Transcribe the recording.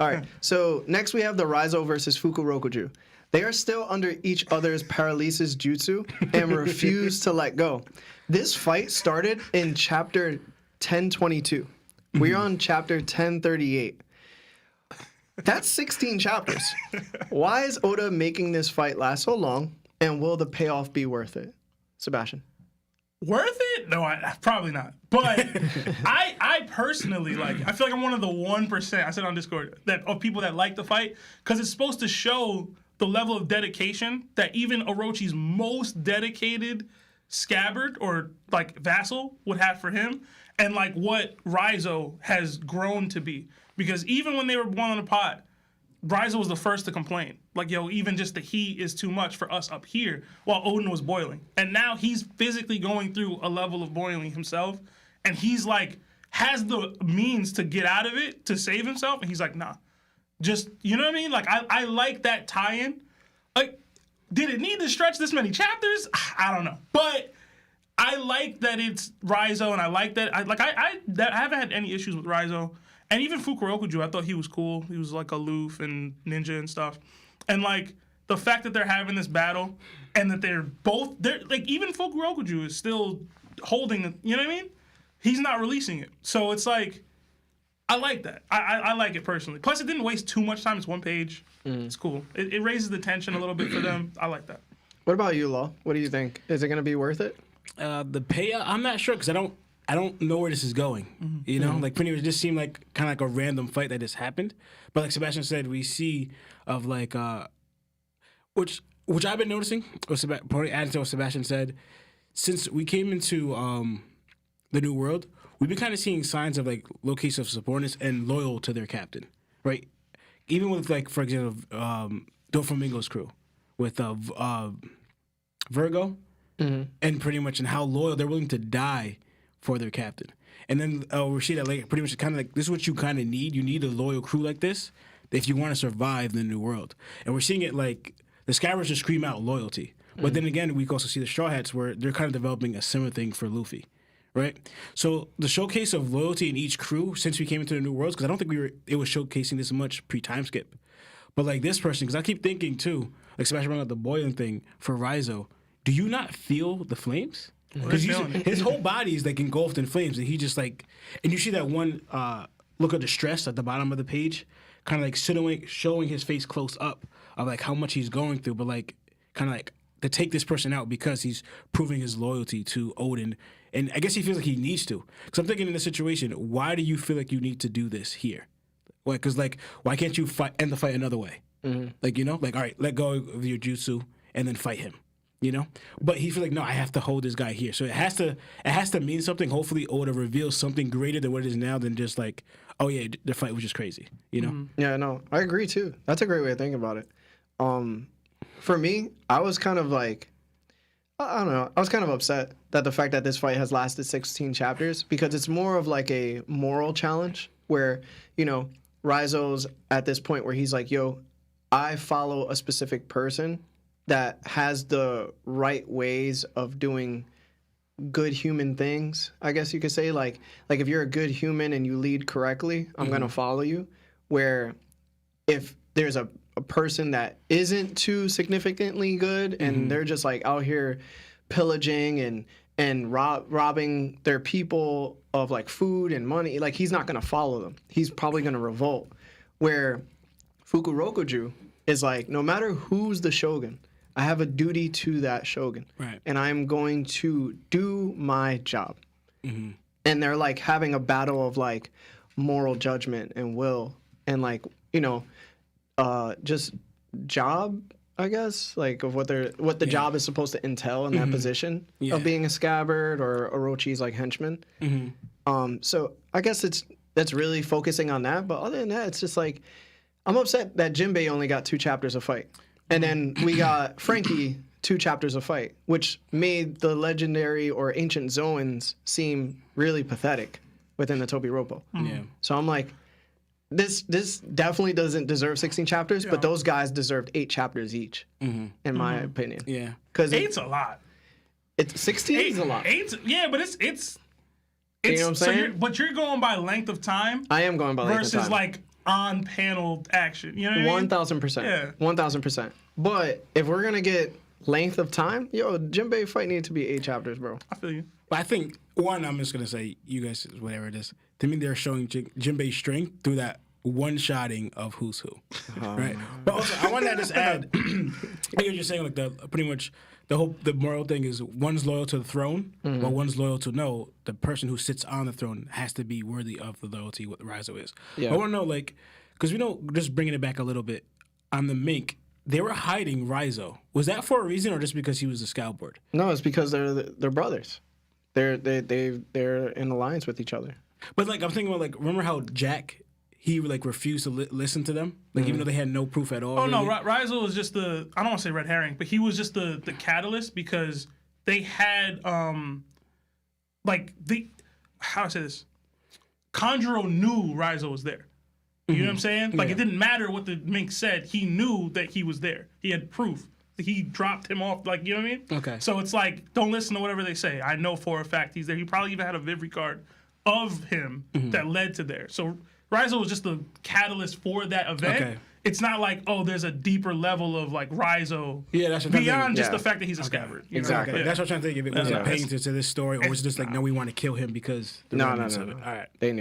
All right. So next we have the Raizo versus Fukurokuju. They are still under each other's paralysis jutsu and refuse to let go. This fight started in chapter 1022. We're on chapter 1038. That's 16 chapters. Why is Oda making this fight last so long, and will the payoff be worth it? Sebastian. Worth it? No, probably not. But I personally, like, I feel like I'm one of the 1%, I said on Discord, of people that like the fight, because it's supposed to show the level of dedication that even Orochi's most dedicated scabbard or, like, vassal would have for him, and, like, what Raizo has grown to be. Because even when they were boiling the pot, Raizo was the first to complain. Like, yo, even just the heat is too much for us up here while Odin was boiling. And now he's physically going through a level of boiling himself. And he's like, has the means to get out of it, to save himself. And he's like, nah. Just, you know what I mean? Like, I like that tie-in. Like, did it need to stretch this many chapters? I don't know. But I like that it's Raizo, and I like that. I haven't had any issues with Raizo. And even Fukurokuju, I thought he was cool. He was like aloof and ninja and stuff. And like the fact that they're having this battle and that they're like, even Fukurokuju is still holding, you know what I mean? He's not releasing it. So it's like, I like that. I like it personally. Plus, it didn't waste too much time. It's one page. It's cool. It raises the tension a little bit for them. I like that. What about you, Law? What do you think? Is it going to be worth it? The payoff, I'm not sure because I don't know where this is going. You know, like pretty much it just seemed like kind of like a random fight that just happened. But like Sebastian said, we see of like which I've been noticing. Probably adding to what Sebastian said, since we came into the new world, we've been kind of seeing signs of like location of supportness and loyal to their captain, right? Even with like, for example, Doflamingo's crew with Virgo, and pretty much and how loyal they're willing to die for their captain. And then we see that like pretty much kind of like this is what you kind of need. You need a loyal crew like this if you want to survive the new world. And we're seeing it like the Scabbards just scream out loyalty. But then again, we also see the Straw Hats where they're kind of developing a similar thing for Luffy, right? So the showcase of loyalty in each crew since we came into the new worlds, because I don't think it was showcasing this much pre-time skip. But like this person, because I keep thinking too, like Sebastian brought up the boiling thing for Raizo, do you not feel the flames? Because his whole body is like engulfed in flames, and he just like, and you see that one look of distress at the bottom of the page, kind of like showing his face close up of like how much he's going through, but like kind of like to take this person out because he's proving his loyalty to Odin, and I guess he feels like he needs to. Because I'm thinking in this situation, why do you feel like you need to do this here? Like, because like, why can't you end the fight another way? Like, you know, like all right, let go of your jutsu and then fight him. You know, but he feels like no, I have to hold this guy here. So it has to mean something. Hopefully, Oda reveals something greater than what it is now than just like, oh yeah, the fight was just crazy. You know? Yeah, no, I agree too. That's a great way of thinking about it. For me, I was kind of like, I don't know, I was kind of upset that the fact that this fight has lasted 16 chapters because it's more of like a moral challenge where, you know, Raizo's at this point where he's like, yo, I follow a specific person that has the right ways of doing good human things, I guess you could say. Like if you're a good human and you lead correctly, I'm going to follow you. Where if there's a person that isn't too significantly good and they're just like out here pillaging and robbing their people of like food and money, like he's not going to follow them. He's probably going to revolt. Where Fukurokuju is like, no matter who's the shogun, I have a duty to that shogun, right? And I'm going to do my job. And they're like having a battle of like moral judgment and will and like, you know, just job, I guess, like of what the job is supposed to entail in that position of being a scabbard or Orochi's like henchman. So I guess that's really focusing on that. But other than that, it's just like I'm upset that Jinbei only got 2 chapters of fight. And then we got Frankie 2 chapters of fight, which made the legendary or ancient Zoans seem really pathetic within the Tobiropo. Yeah. So I'm like, this definitely doesn't deserve 16 chapters, but those guys deserved 8 chapters each, in my opinion. Yeah. Because 8's a lot. 16 is a lot. 8's, yeah, but it's you know what I'm saying? But you're going by length of time. I am going by length of time. Versus like on-panel action. You know what I mean? 1,000%. Yeah. 1,000%. But if we're gonna get length of time, Jinbei fight need to be 8 chapters, bro. I feel you. But I think one, I'm just gonna say, you guys, whatever it is. To me, they're showing Jinbei's strength through that one-shotting of who's who, right? But also, I want to just add, like you're just saying, like pretty much the moral thing is one's loyal to the throne, while one's loyal to the person who sits on the throne has to be worthy of the loyalty. What Raizo is. Yeah. I want to know, like, because we know, just bringing it back a little bit on the Mink. They were hiding Raizo. Was that for a reason, or just because he was a scout board? No, it's because they're brothers. They're in alliance with each other. But like I'm thinking about, like, remember how Jack, he like refused to listen to them, like even though they had no proof at all. Oh really? no, Raizo was just I don't want to say red herring, but he was just the catalyst because they had like how do I say this? Conjuro knew Raizo was there. You know what I'm saying? Like, it didn't matter what the Mink said. He knew that he was there. He had proof. He dropped him off. Like, you know what I mean? Okay. So it's like, don't listen to whatever they say. I know for a fact he's there. He probably even had a Viv card of him that led to there. So Raizo was just the catalyst for that event. Okay. It's not like, oh, there's a deeper level of like Raizo Yeah, that's what I'm beyond thinking. just Yeah. the fact that he's a scabbard. You know? Exactly. Okay, Yeah. that's what I'm trying to think. If it wasn't Yeah. paying to this story, or was it just like, no, we want to kill him because the No. remnants of it. All right. They knew.